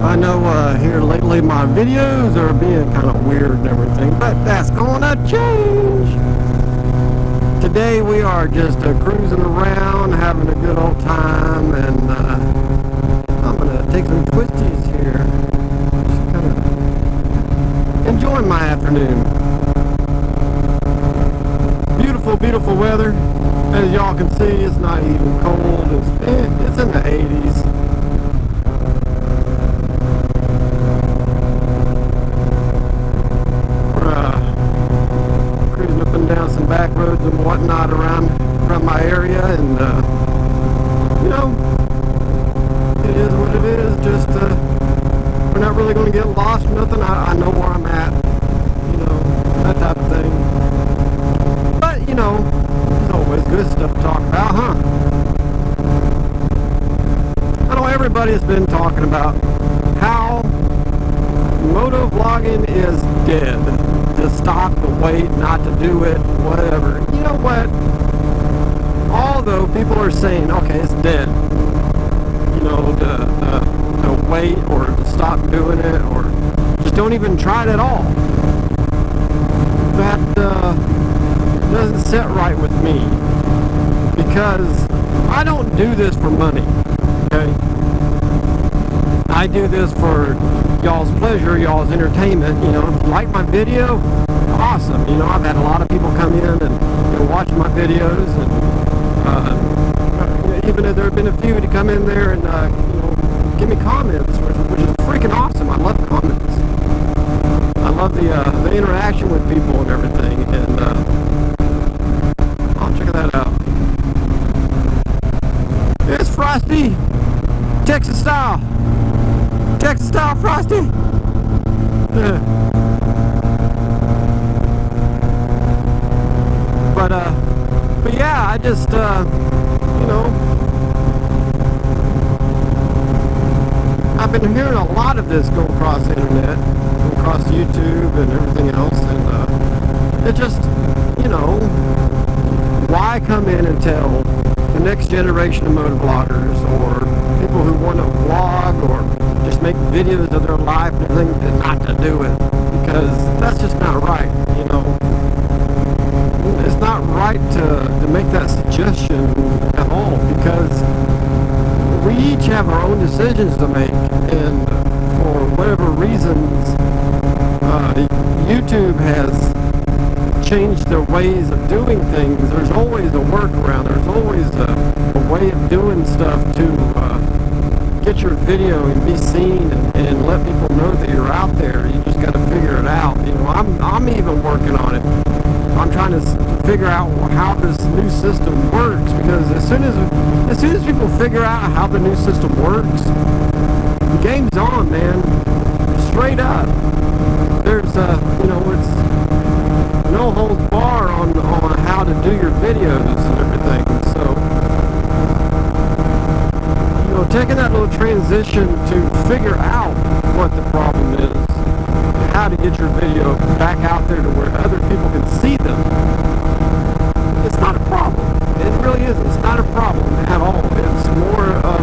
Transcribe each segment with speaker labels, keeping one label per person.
Speaker 1: I know here lately my videos are being kind of weird and everything, but that's gonna change. Today we are just cruising around, having a good old time, and I'm gonna take some twisties here. Just kind of enjoying my afternoon. Beautiful, beautiful weather. As y'all can see, it's not even cold. It's in the 80s. Some back roads and whatnot around my area, and you know, it is what it is. Just we're not really going to get lost or nothing. I know where I'm at, you know, that type of thing. But you know, there's always good stuff to talk about, huh? I know everybody has been talking about how motovlogging is dead. To stop, to wait, not to do it, whatever. You know what? Although people are saying, okay, it's dead. You know, to wait or to stop doing it, or just don't even try it at all. That doesn't sit right with me, because I don't do this for money. Okay? I do this for y'all's pleasure, y'all's entertainment. You know, if you like my video, awesome. You know, I've had a lot of people come in and, you know, watch my videos, and even if there have been a few to come in there and you know, give me comments, which is freaking awesome. I love comments. I love the interaction with people and everything, and I'll check that out. It's Frosty, Texas style. Texas style Frosty. Yeah. But yeah, I just you know, I've been hearing a lot of this go across the internet, go across YouTube and everything else, and it just, you know, why come in and tell the next generation of motovloggers or people who want to vlog or just make videos of their life and everything, not to do it, because that's just not right. You know, it's not right to make that suggestion at all, because we each have our own decisions to make, and for whatever reasons YouTube has changed their ways of doing things. There's always a workaround. There's always a way of doing stuff to get your video and be seen, and let people know that you're out there. You just got to figure it out. You know, I'm even working on it. I'm trying to figure out how this new system works, because as soon as people figure out how the new system works, the game's on, man. Straight up. There's you know, it's no holds bar on how to do your videos and everything. So, you know, taking that little transition to figure out what the problem is, how to get your video back out there to where other people can see them, it's not a problem. It really isn't. It's not a problem at all. It's more of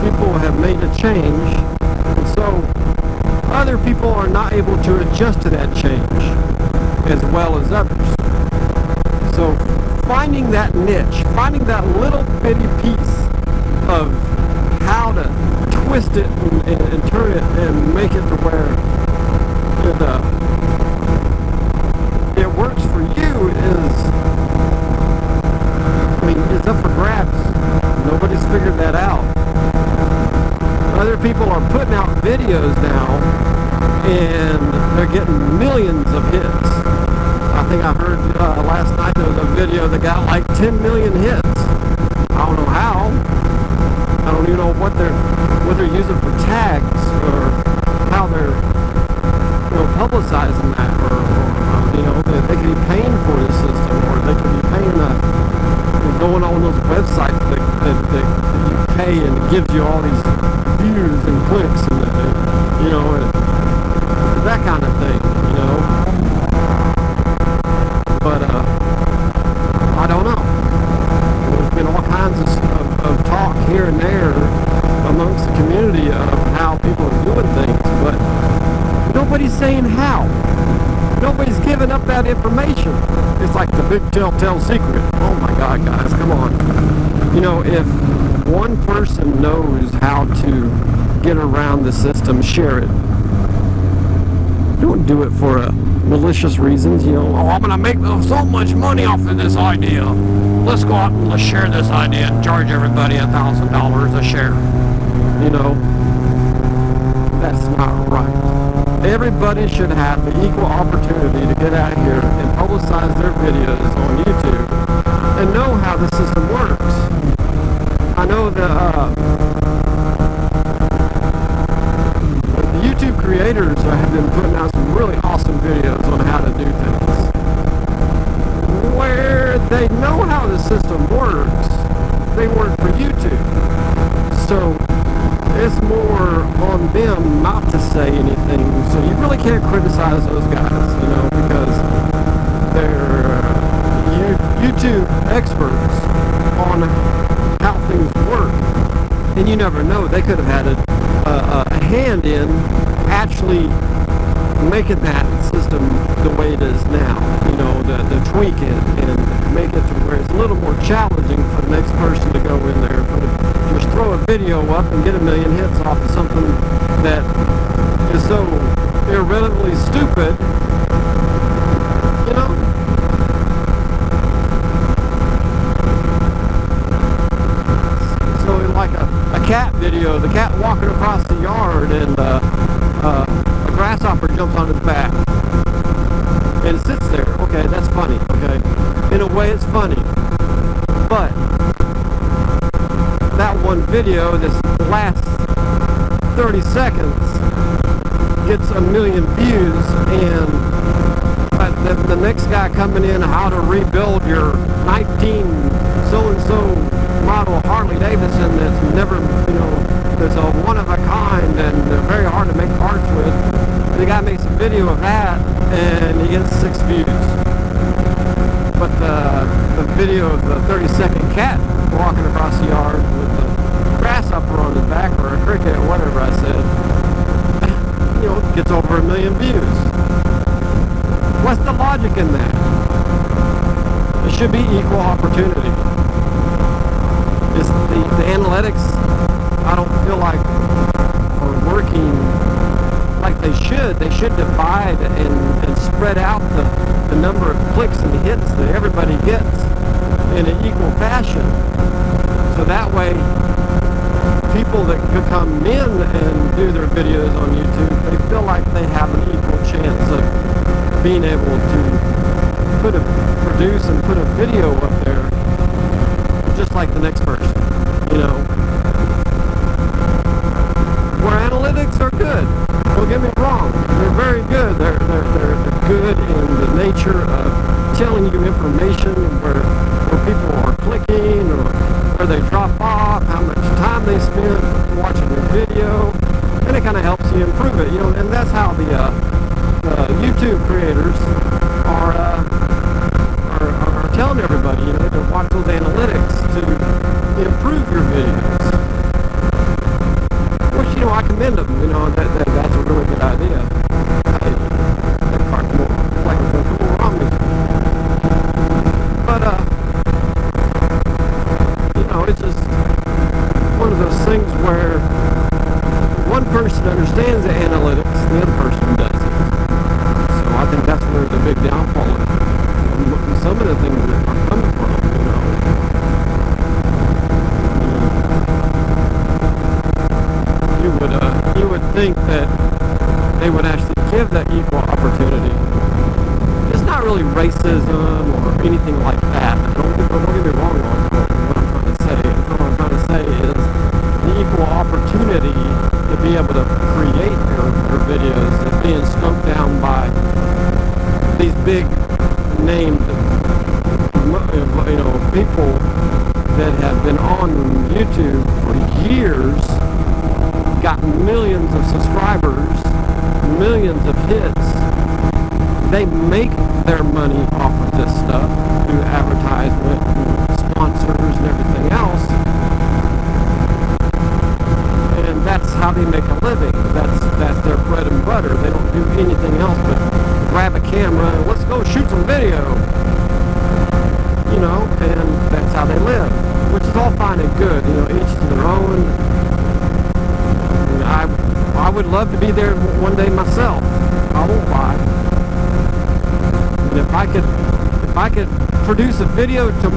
Speaker 1: people have made a change, and so other people are not able to adjust to that change as well as others. So finding that niche, finding that little bitty piece of how to twist it and turn it and make it to where it works for you is up for grabs. Nobody's figured that out. Other people are putting out videos now, and they're getting millions of hits. I think I heard last night there was a video that got like 10 million hits. I don't know how. I don't even know what they're using for tags, or how they're, you know, publicizing that, or you know, they could be paying for the system, or they could be paying going on those websites that you pay, and it gives you all these views and clicks, and you know, that kind of thing, you know. But I don't know. There's been all kinds of talk here and there amongst the community of how people are doing things, but nobody's saying how. Nobody's giving up that information. It's like the big telltale secret. Oh my God, guys, come on. You know, if one person knows how to get around the system, share it. Don't do it for malicious reasons, you know. Oh, I'm going to make so much money off of this idea. Let's go out and let's share this idea and charge everybody $1,000 a share. You know, that's not right. Everybody should have the equal opportunity to get out here and publicize their videos on YouTube and know how the system works. I know the YouTube creators have been putting out some really awesome videos on how to do things. Where they know how the system works, they work for YouTube. So it's more on them not to say anything. So you really can't criticize those guys, you know, because they're YouTube experts on how things work. And you never know, they could have had a hand in actually making that system the way it is now, you know, to tweak it and make it to where it's a little more challenging for the next person to go in there. But just throw a video up and get 1 million hits off of something that is so irrelevantly stupid, you know. So like a cat video, the cat walking across the yard and a grasshopper jumps on his back and it sits there. Okay, that's funny. Okay, in a way it's funny, but that one video, this last 30 seconds, gets 1 million views, and the next guy coming in, how to rebuild your 19 so-and-so model Harley Davidson that's never, you know, that's a one-of-a-kind and they're very hard to make parts with. The guy makes a video of that, and he gets 6 views. But the video of the 30-second cat walking across the yard with a grasshopper on his back, or a cricket, or whatever I said, you know, gets over 1 million views. What's the logic in that? It should be equal opportunity. It's the analytics, I don't feel like are working like they should. They should divide and spread out the number of clicks and hits that everybody gets in an equal fashion. So that way, people that come in and do their videos on YouTube, they feel like they have an equal chance of being able to produce and put a video up there just like the next person, you know. Where analytics are good, don't get me wrong, they're very good. They're good in the nature of telling you information where people are clicking or where they drop off, how much time they spend watching your video, and it kind of helps you improve it, you know. And that's how the YouTube creators are telling everybody, you know, to watch those analytics to improve your videos. Which, you know, I commend them. You know, that's a really good idea. That car can look like it's going to come around me. But you know, it's just one of those things where one person understands the analytics, the other person doesn't. So I think that's where the big downfall is. Some of the things that are coming from, you know. You would think that they would actually give that equal opportunity. It's not really racism or anything like that. Don't get me wrong on what I'm trying to say. What I'm trying to say is the equal opportunity to be able to create your videos is being stumped down by these big named, you know, people that have been on YouTube for years, got millions of subscribers, millions of hits. They make their money off of this stuff through advertisement and sponsors and everything else. how they make a living. That's their bread and butter. They don't do anything else but grab a camera and let's go shoot some video. You know, and that's how they live, which is all fine and good. You know, each to their own. I would love to be there one day myself. I won't lie. And if I could produce a video to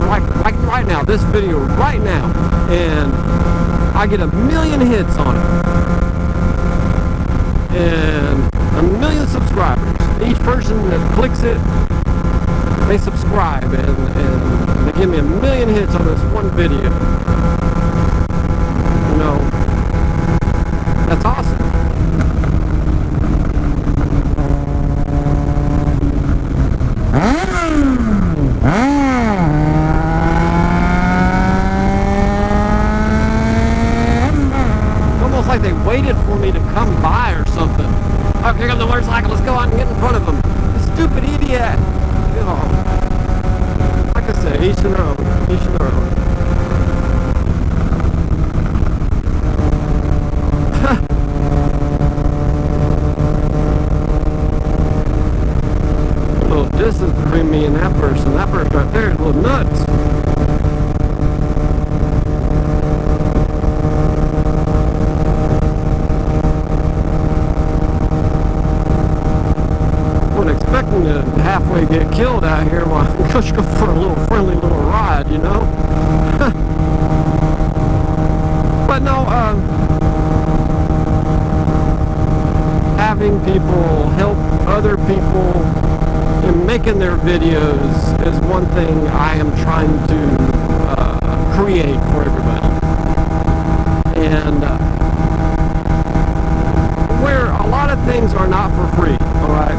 Speaker 1: like right now, this video right now, and I get 1 million hits on it, and 1 million subscribers. Each person that clicks it, they subscribe, and they give me 1 million hits on this one video. You know, that's awesome. It's almost like they waited for me to come by or something. Oh, here comes the motorcycle. Let's go out and get in front of them. You stupid idiot. You know, like I said, each to their own. Each to their own. A little distance between me and that person. That person right there is a little nuts. Expecting to halfway get killed out here while I'm just going for a little friendly little ride, you know. But no, having people help other people in making their videos is one thing I am trying to create for everybody. And where a lot of things are not for free, alright?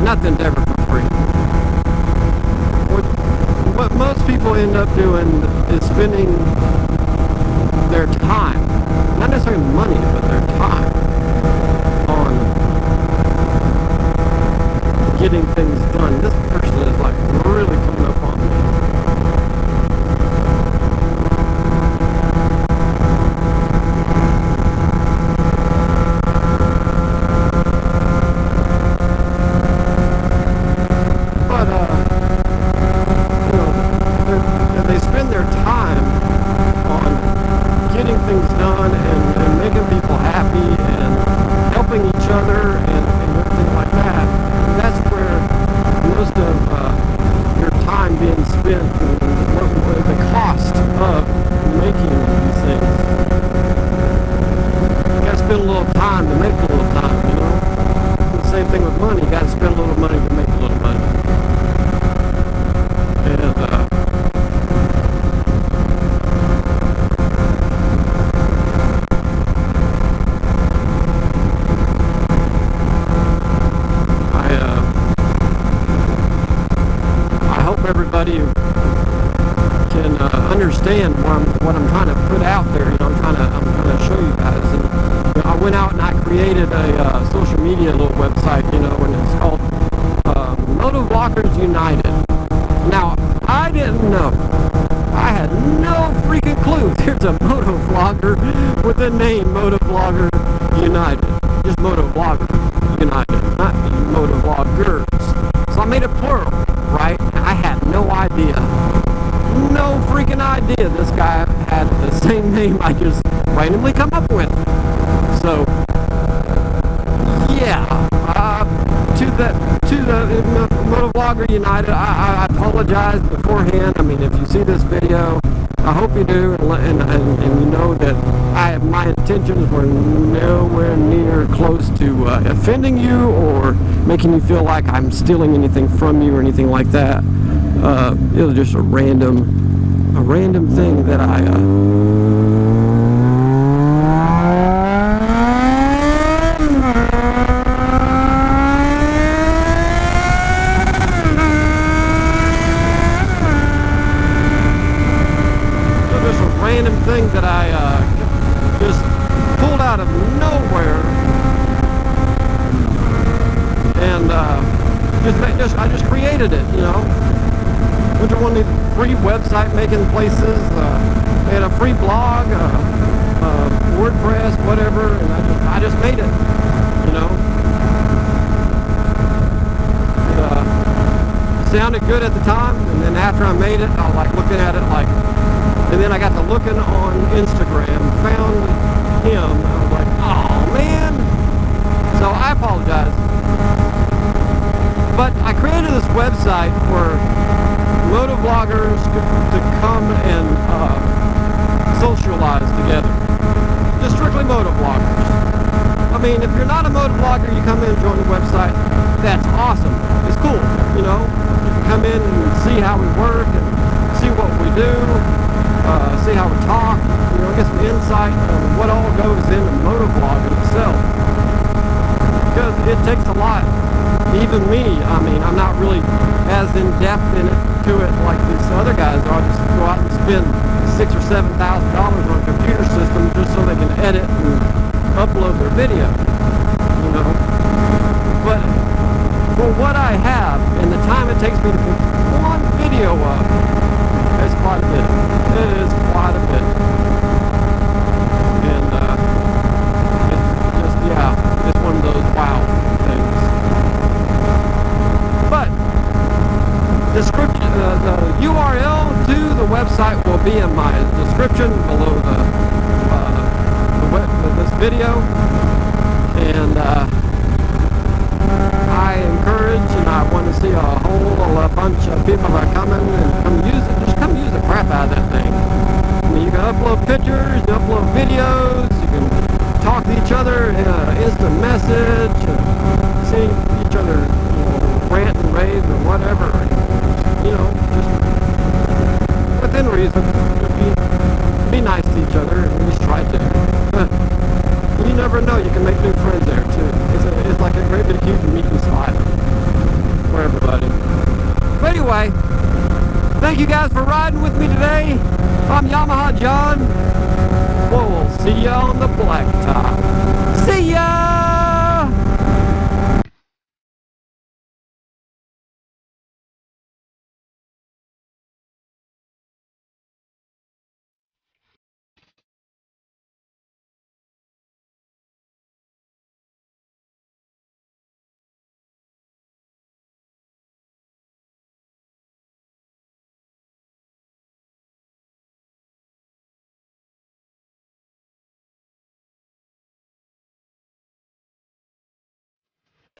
Speaker 1: Nothing's ever for free. What most people end up doing is spending their time, not necessarily money, but their time, on getting things done. This person is like really coming up on me. Everybody can understand what I'm trying to put out there. You know, I'm trying to show you guys. And you know, I went out and I created a social media little website. You know, and it's called Motovloggers United. Now, I didn't know. I had no freaking clue there's a motovlogger with the name Motovlogger United. Just Motovlogger United, not Motovloggers. So I made it plural, right? I had no idea. No freaking idea this guy had the same name I just randomly come up with. So, yeah, to the Motovlogger United, I apologize beforehand. I mean, if you see this video, I hope you do, and you know that my intentions were nowhere near close to offending you or making you feel like I'm stealing anything from you or anything like that. It was just a random thing that I thing that I just pulled out of nowhere, and I just created it, you know. Went to one of these free website making places. They had a free blog, WordPress, just whatever, and I just made it, you know. It sounded good at the time, and then after I made it, I was like looking at it like, and then I got to looking on Instagram, found him, I was like, oh man. So I apologize. But I created this website for motovloggers to come and socialize together. Just strictly motovloggers. I mean, if you're not a motovlogger, you come in and join the website, that's awesome. It's cool, you know. You can come in and see how we work and see what we do, see how we talk, you know, get some insight on what all goes into motovlogging itself. Because it takes a lot. Even me, I mean, I'm not really as in-depth to it like these other guys are. I'll just go out and spend $6,000 or $7,000 on a computer system just so they can edit and upload their video, you know. But for what I have and the time it takes me to put one video up, it's quite a bit. It is quite a bit. And it's just, yeah, it's one of those wow things. But description, the URL to the website will be in my description below this video, and I encourage and I want to see a whole bunch of people that are coming and come use it. Just come use the crap out of that thing. I mean, you can upload pictures, you can upload videos, you can talk to each other in an instant message, see each other, you know, rant and rave or whatever. You know, just within reason. Be nice to each other, at least try to. You never know, you can make new friends there too. It's like a great big huge meeting spot for everybody. But anyway, thank you guys for riding with me today. I'm Yamaha John. We'll see ya on the blacktop. See ya!